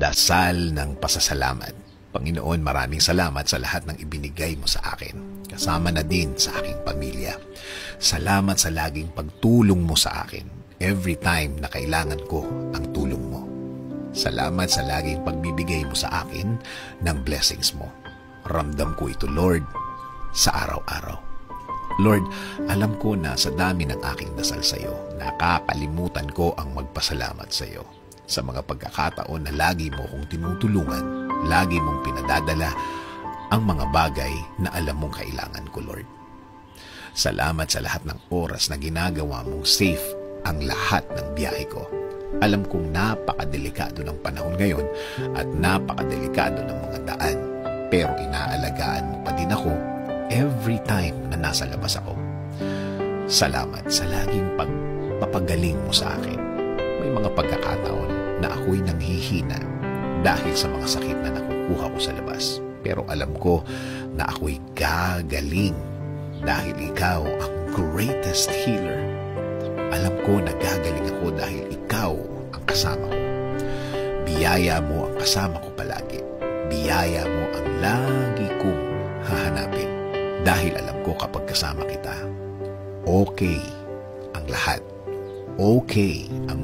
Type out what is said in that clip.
Dasal ng pasasalamat. Panginoon, maraming salamat sa lahat ng ibinigay mo sa akin, kasama na din sa aking pamilya. Salamat sa laging pagtulong mo sa akin every time na kailangan ko ang tulong mo. Salamat sa laging pagbibigay mo sa akin ng blessings mo. Ramdam ko ito, Lord, sa araw-araw. Lord, alam ko na sa dami ng aking dasal sa iyo, nakakalimutan ko ang magpasalamat sa iyo. Sa mga pagkakataon na lagi mo kong tinutulungan, lagi mong pinadadala ang mga bagay na alam mong kailangan ko, Lord. Salamat sa lahat ng oras na ginagawa mong safe ang lahat ng biyahe ko. Alam kong napakadelikado ng panahon ngayon at napakadelikado ng mga daan, pero inaalagaan mo pa din ako every time na nasa labas ako. Salamat sa laging pagpapagaling mo sa akin. May mga pagkakataon na ako'y nanghihina dahil sa mga sakit na nakukuha ko sa labas. Pero alam ko na ako'y gagaling dahil ikaw ang greatest healer. Alam ko na gagaling ako dahil ikaw ang kasama ko. Biyaya mo ang kasama ko palagi. Biyaya mo ang lagi kong hahanapin. Dahil alam ko kapag kasama kita, okay ang lahat. Okay ang